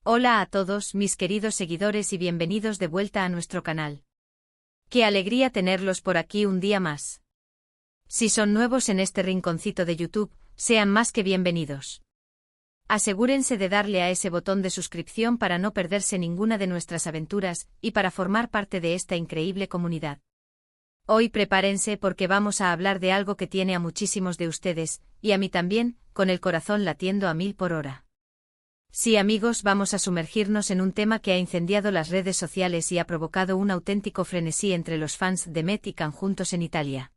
Hola a todos mis queridos seguidores y bienvenidos de vuelta a nuestro canal. Qué alegría tenerlos por aquí un día más. Si son nuevos en este rinconcito de YouTube, sean más que bienvenidos. Asegúrense de darle a ese botón de suscripción para no perderse ninguna de nuestras aventuras y para formar parte de esta increíble comunidad. Hoy prepárense porque vamos a hablar de algo que tiene a muchísimos de ustedes, y a mí también, con el corazón latiendo a 1000 por hora. Sí amigos, vamos a sumergirnos en un tema que ha incendiado las redes sociales y ha provocado un auténtico frenesí entre los fans de Met y Can juntos en Italia.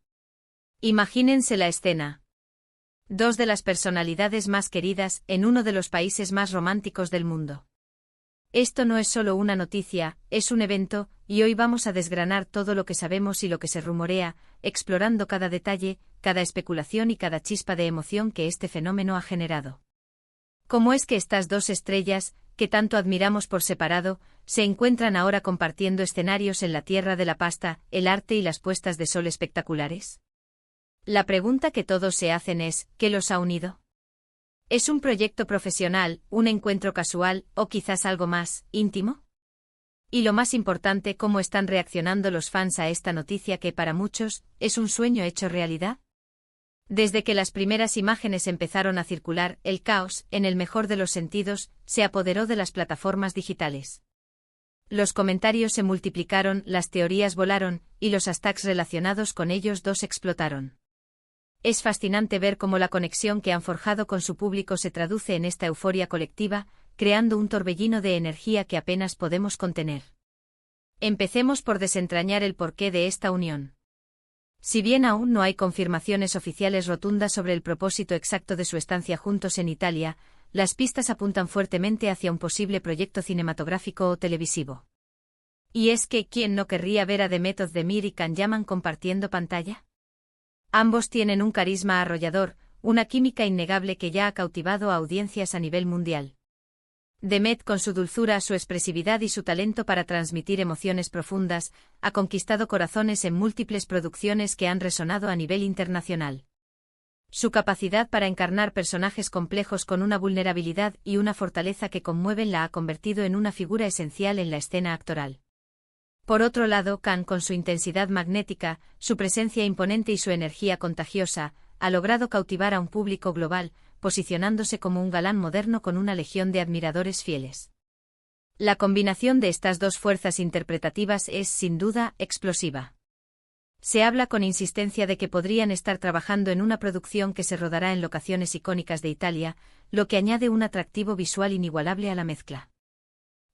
Imagínense la escena. Dos de las personalidades más queridas en uno de los países más románticos del mundo. Esto no es solo una noticia, es un evento, y hoy vamos a desgranar todo lo que sabemos y lo que se rumorea, explorando cada detalle, cada especulación y cada chispa de emoción que este fenómeno ha generado. ¿Cómo es que estas dos estrellas, que tanto admiramos por separado, se encuentran ahora compartiendo escenarios en la tierra de la pasta, el arte y las puestas de sol espectaculares? La pregunta que todos se hacen es, ¿qué los ha unido? ¿Es un proyecto profesional, un encuentro casual, o quizás algo más íntimo? Y lo más importante, ¿cómo están reaccionando los fans a esta noticia que para muchos es un sueño hecho realidad? Desde que las primeras imágenes empezaron a circular, el caos, en el mejor de los sentidos, se apoderó de las plataformas digitales. Los comentarios se multiplicaron, las teorías volaron, y los hashtags relacionados con ellos dos explotaron. Es fascinante ver cómo la conexión que han forjado con su público se traduce en esta euforia colectiva, creando un torbellino de energía que apenas podemos contener. Empecemos por desentrañar el porqué de esta unión. Si bien aún no hay confirmaciones oficiales rotundas sobre el propósito exacto de su estancia juntos en Italia, las pistas apuntan fuertemente hacia un posible proyecto cinematográfico o televisivo. ¿Y es que quién no querría ver a The Method de Mir y Can Yaman compartiendo pantalla? Ambos tienen un carisma arrollador, una química innegable que ya ha cautivado a audiencias a nivel mundial. Demet, con su dulzura, su expresividad y su talento para transmitir emociones profundas, ha conquistado corazones en múltiples producciones que han resonado a nivel internacional. Su capacidad para encarnar personajes complejos con una vulnerabilidad y una fortaleza que conmueven la ha convertido en una figura esencial en la escena actoral. Por otro lado, Can, con su intensidad magnética, su presencia imponente y su energía contagiosa, ha logrado cautivar a un público global, posicionándose como un galán moderno con una legión de admiradores fieles. La combinación de estas dos fuerzas interpretativas es, sin duda, explosiva. Se habla con insistencia de que podrían estar trabajando en una producción que se rodará en locaciones icónicas de Italia, lo que añade un atractivo visual inigualable a la mezcla.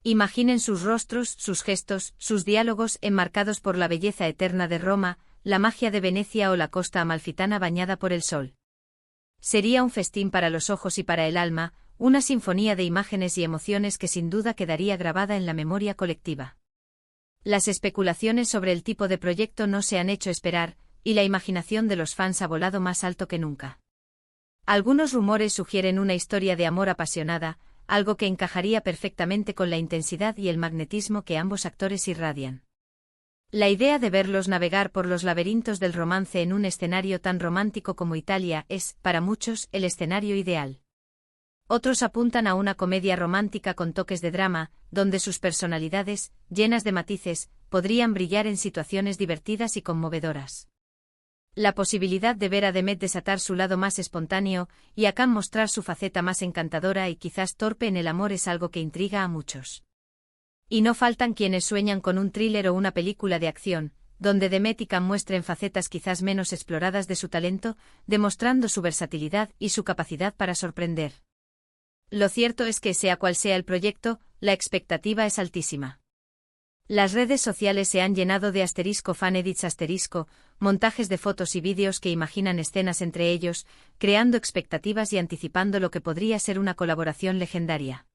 Imaginen sus rostros, sus gestos, sus diálogos enmarcados por la belleza eterna de Roma, la magia de Venecia o la costa amalfitana bañada por el sol. Sería un festín para los ojos y para el alma, una sinfonía de imágenes y emociones que sin duda quedaría grabada en la memoria colectiva. Las especulaciones sobre el tipo de proyecto no se han hecho esperar, y la imaginación de los fans ha volado más alto que nunca. Algunos rumores sugieren una historia de amor apasionada, algo que encajaría perfectamente con la intensidad y el magnetismo que ambos actores irradian. La idea de verlos navegar por los laberintos del romance en un escenario tan romántico como Italia es, para muchos, el escenario ideal. Otros apuntan a una comedia romántica con toques de drama, donde sus personalidades, llenas de matices, podrían brillar en situaciones divertidas y conmovedoras. La posibilidad de ver a Demet desatar su lado más espontáneo y a Can mostrar su faceta más encantadora y quizás torpe en el amor es algo que intriga a muchos. Y no faltan quienes sueñan con un thriller o una película de acción, donde Demet y Can muestren facetas quizás menos exploradas de su talento, demostrando su versatilidad y su capacidad para sorprender. Lo cierto es que sea cual sea el proyecto, la expectativa es altísima. Las redes sociales se han llenado de *fanedits*, montajes de fotos y vídeos que imaginan escenas entre ellos, creando expectativas y anticipando lo que podría ser una colaboración legendaria.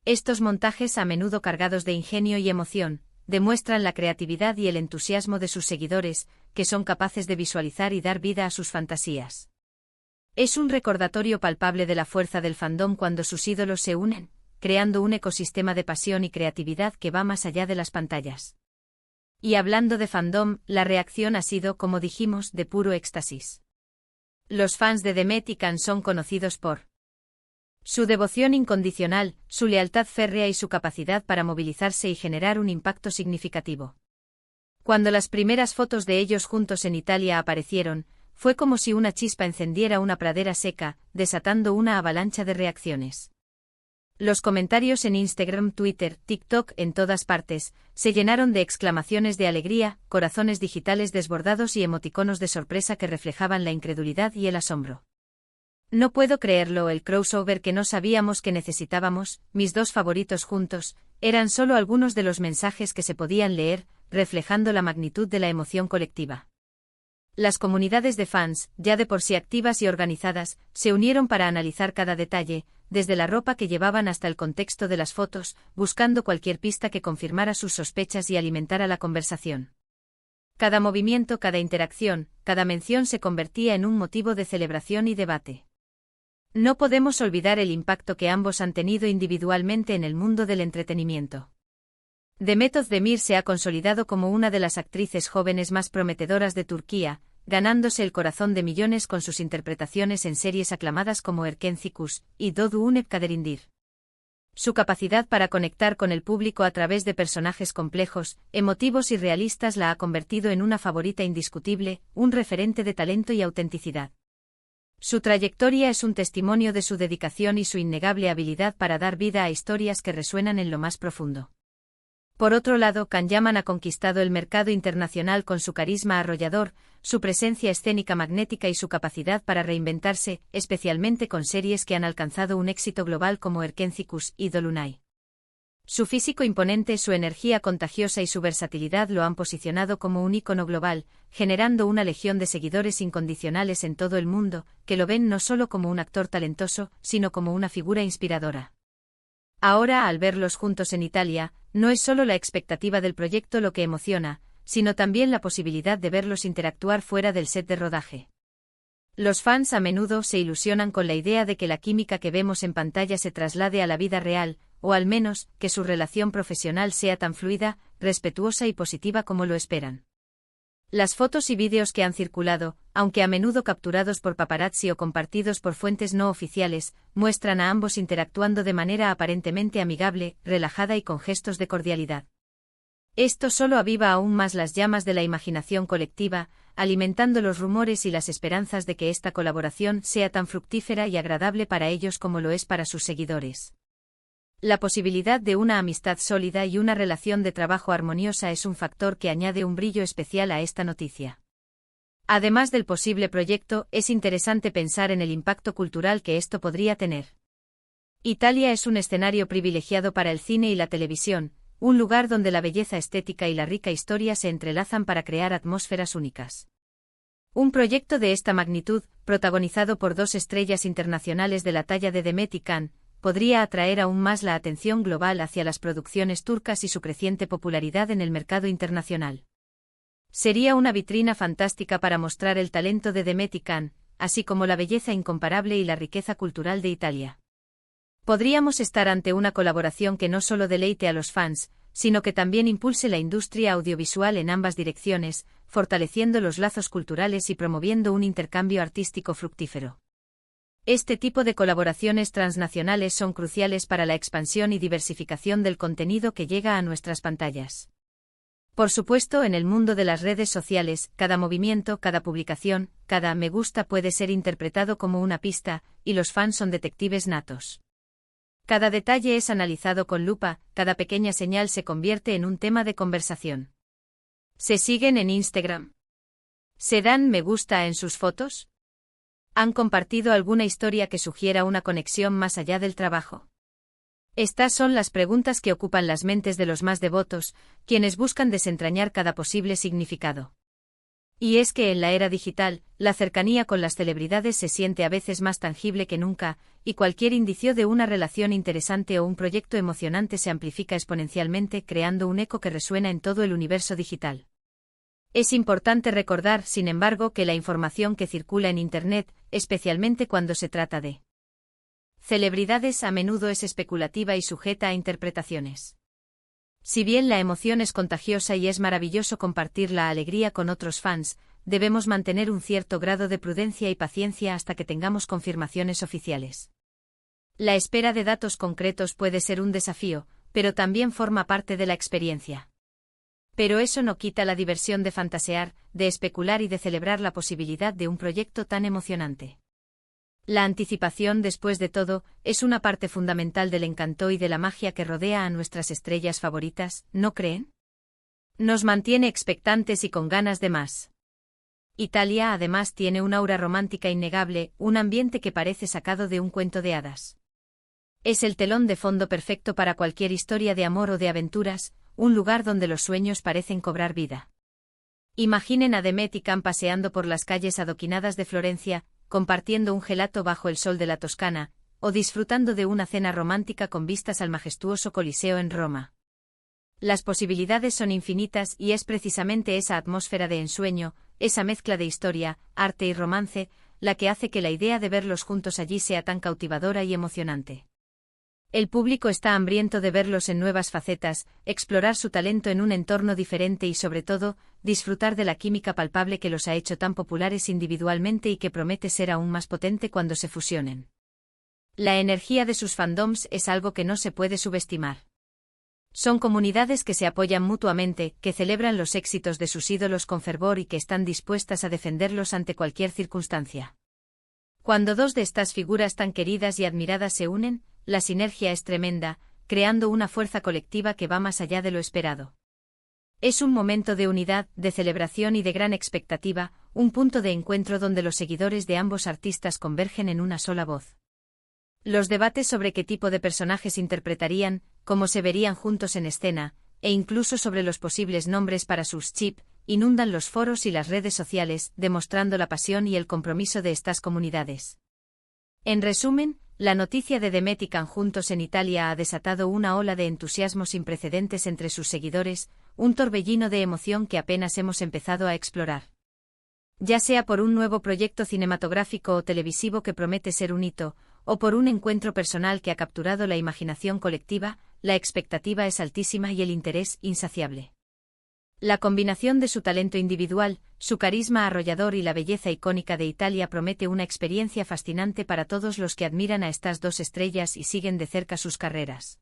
Estos montajes, a menudo cargados de ingenio y emoción, demuestran la creatividad y el entusiasmo de sus seguidores, que son capaces de visualizar y dar vida a sus fantasías. Es un recordatorio palpable de la fuerza del fandom cuando sus ídolos se unen, creando un ecosistema de pasión y creatividad que va más allá de las pantallas. Y hablando de fandom, la reacción ha sido, como dijimos, de puro éxtasis. Los fans de Demet y Can son conocidos por Su devoción incondicional, su lealtad férrea y su capacidad para movilizarse y generar un impacto significativo. Cuando las primeras fotos de ellos juntos en Italia aparecieron, fue como si una chispa encendiera una pradera seca, desatando una avalancha de reacciones. Los comentarios en Instagram, Twitter, TikTok, en todas partes, se llenaron de exclamaciones de alegría, corazones digitales desbordados y emoticonos de sorpresa que reflejaban la incredulidad y el asombro. No puedo creerlo, el crossover que no sabíamos que necesitábamos, mis dos favoritos juntos, eran solo algunos de los mensajes que se podían leer, reflejando la magnitud de la emoción colectiva. Las comunidades de fans, ya de por sí activas y organizadas, se unieron para analizar cada detalle, desde la ropa que llevaban hasta el contexto de las fotos, buscando cualquier pista que confirmara sus sospechas y alimentara la conversación. Cada movimiento, cada interacción, cada mención se convertía en un motivo de celebración y debate. No podemos olvidar el impacto que ambos han tenido individualmente en el mundo del entretenimiento. Demet Özdemir se ha consolidado como una de las actrices jóvenes más prometedoras de Turquía, ganándose el corazón de millones con sus interpretaciones en series aclamadas como Erken Cikus y Doğu Unep Kaderindir. Su capacidad para conectar con el público a través de personajes complejos, emotivos y realistas la ha convertido en una favorita indiscutible, un referente de talento y autenticidad. Su trayectoria es un testimonio de su dedicación y su innegable habilidad para dar vida a historias que resuenan en lo más profundo. Por otro lado, Can Yaman ha conquistado el mercado internacional con su carisma arrollador, su presencia escénica magnética y su capacidad para reinventarse, especialmente con series que han alcanzado un éxito global como Erken Cikus y Dolunay. Su físico imponente, su energía contagiosa y su versatilidad lo han posicionado como un ícono global, generando una legión de seguidores incondicionales en todo el mundo, que lo ven no solo como un actor talentoso, sino como una figura inspiradora. Ahora, al verlos juntos en Italia, no es solo la expectativa del proyecto lo que emociona, sino también la posibilidad de verlos interactuar fuera del set de rodaje. Los fans a menudo se ilusionan con la idea de que la química que vemos en pantalla se traslade a la vida real, o al menos, que su relación profesional sea tan fluida, respetuosa y positiva como lo esperan. Las fotos y vídeos que han circulado, aunque a menudo capturados por paparazzi o compartidos por fuentes no oficiales, muestran a ambos interactuando de manera aparentemente amigable, relajada y con gestos de cordialidad. Esto solo aviva aún más las llamas de la imaginación colectiva, alimentando los rumores y las esperanzas de que esta colaboración sea tan fructífera y agradable para ellos como lo es para sus seguidores. La posibilidad de una amistad sólida y una relación de trabajo armoniosa es un factor que añade un brillo especial a esta noticia. Además del posible proyecto, es interesante pensar en el impacto cultural que esto podría tener. Italia es un escenario privilegiado para el cine y la televisión, un lugar donde la belleza estética y la rica historia se entrelazan para crear atmósferas únicas. Un proyecto de esta magnitud, protagonizado por dos estrellas internacionales de la talla de Demet y Can, podría atraer aún más la atención global hacia las producciones turcas y su creciente popularidad en el mercado internacional. Sería una vitrina fantástica para mostrar el talento de Demet y Can, así como la belleza incomparable y la riqueza cultural de Italia. Podríamos estar ante una colaboración que no solo deleite a los fans, sino que también impulse la industria audiovisual en ambas direcciones, fortaleciendo los lazos culturales y promoviendo un intercambio artístico fructífero. Este tipo de colaboraciones transnacionales son cruciales para la expansión y diversificación del contenido que llega a nuestras pantallas. Por supuesto, en el mundo de las redes sociales, cada movimiento, cada publicación, cada me gusta puede ser interpretado como una pista, y los fans son detectives natos. Cada detalle es analizado con lupa, cada pequeña señal se convierte en un tema de conversación. ¿Se siguen en Instagram? ¿Se dan me gusta en sus fotos? ¿Han compartido alguna historia que sugiera una conexión más allá del trabajo? Estas son las preguntas que ocupan las mentes de los más devotos, quienes buscan desentrañar cada posible significado. Y es que en la era digital, la cercanía con las celebridades se siente a veces más tangible que nunca, y cualquier indicio de una relación interesante o un proyecto emocionante se amplifica exponencialmente, creando un eco que resuena en todo el universo digital. Es importante recordar, sin embargo, que la información que circula en Internet, especialmente cuando se trata de celebridades, a menudo es especulativa y sujeta a interpretaciones. Si bien la emoción es contagiosa y es maravilloso compartir la alegría con otros fans, debemos mantener un cierto grado de prudencia y paciencia hasta que tengamos confirmaciones oficiales. La espera de datos concretos puede ser un desafío, pero también forma parte de la experiencia. Pero eso no quita la diversión de fantasear, de especular y de celebrar la posibilidad de un proyecto tan emocionante. La anticipación, después de todo, es una parte fundamental del encanto y de la magia que rodea a nuestras estrellas favoritas, ¿no creen? Nos mantiene expectantes y con ganas de más. Italia además tiene un aura romántica innegable, un ambiente que parece sacado de un cuento de hadas. Es el telón de fondo perfecto para cualquier historia de amor o de aventuras, un lugar donde los sueños parecen cobrar vida. Imaginen a Demet y Can paseando por las calles adoquinadas de Florencia, compartiendo un gelato bajo el sol de la Toscana, o disfrutando de una cena romántica con vistas al majestuoso Coliseo en Roma. Las posibilidades son infinitas y es precisamente esa atmósfera de ensueño, esa mezcla de historia, arte y romance, la que hace que la idea de verlos juntos allí sea tan cautivadora y emocionante. El público está hambriento de verlos en nuevas facetas, explorar su talento en un entorno diferente y sobre todo, disfrutar de la química palpable que los ha hecho tan populares individualmente y que promete ser aún más potente cuando se fusionen. La energía de sus fandoms es algo que no se puede subestimar. Son comunidades que se apoyan mutuamente, que celebran los éxitos de sus ídolos con fervor y que están dispuestas a defenderlos ante cualquier circunstancia. Cuando dos de estas figuras tan queridas y admiradas se unen, la sinergia es tremenda, creando una fuerza colectiva que va más allá de lo esperado. Es un momento de unidad, de celebración y de gran expectativa, un punto de encuentro donde los seguidores de ambos artistas convergen en una sola voz. Los debates sobre qué tipo de personajes interpretarían, cómo se verían juntos en escena, e incluso sobre los posibles nombres para sus chips, inundan los foros y las redes sociales, demostrando la pasión y el compromiso de estas comunidades. En resumen, la noticia de Demet y Can juntos en Italia ha desatado una ola de entusiasmo sin precedentes entre sus seguidores, un torbellino de emoción que apenas hemos empezado a explorar. Ya sea por un nuevo proyecto cinematográfico o televisivo que promete ser un hito, o por un encuentro personal que ha capturado la imaginación colectiva, la expectativa es altísima y el interés insaciable. La combinación de su talento individual, su carisma arrollador y la belleza icónica de Italia promete una experiencia fascinante para todos los que admiran a estas dos estrellas y siguen de cerca sus carreras.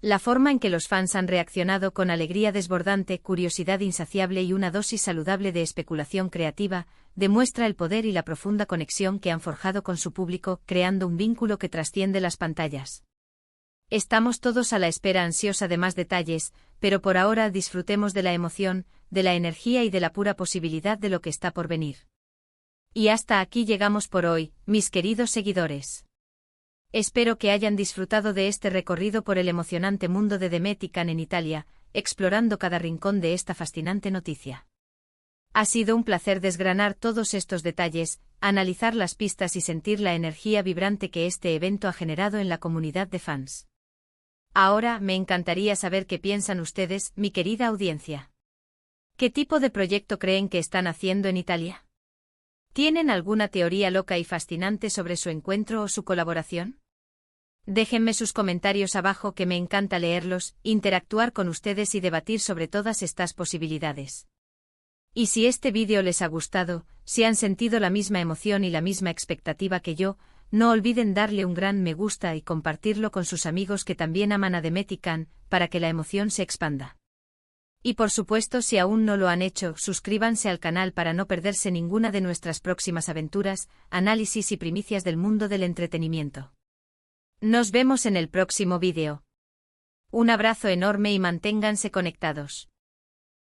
La forma en que los fans han reaccionado con alegría desbordante, curiosidad insaciable y una dosis saludable de especulación creativa, demuestra el poder y la profunda conexión que han forjado con su público, creando un vínculo que trasciende las pantallas. Estamos todos a la espera ansiosa de más detalles, pero por ahora disfrutemos de la emoción, de la energía y de la pura posibilidad de lo que está por venir. Y hasta aquí llegamos por hoy, mis queridos seguidores. Espero que hayan disfrutado de este recorrido por el emocionante mundo de Demet y Can en Italia, explorando cada rincón de esta fascinante noticia. Ha sido un placer desgranar todos estos detalles, analizar las pistas y sentir la energía vibrante que este evento ha generado en la comunidad de fans. Ahora me encantaría saber qué piensan ustedes, mi querida audiencia. ¿Qué tipo de proyecto creen que están haciendo en Italia? ¿Tienen alguna teoría loca y fascinante sobre su encuentro o su colaboración? Déjenme sus comentarios abajo que me encanta leerlos, interactuar con ustedes y debatir sobre todas estas posibilidades. Y si este vídeo les ha gustado, si han sentido la misma emoción y la misma expectativa que yo, no olviden darle un gran me gusta y compartirlo con sus amigos que también aman a Demet y Can, para que la emoción se expanda. Y por supuesto, si aún no lo han hecho, suscríbanse al canal para no perderse ninguna de nuestras próximas aventuras, análisis y primicias del mundo del entretenimiento. Nos vemos en el próximo vídeo. Un abrazo enorme y manténganse conectados.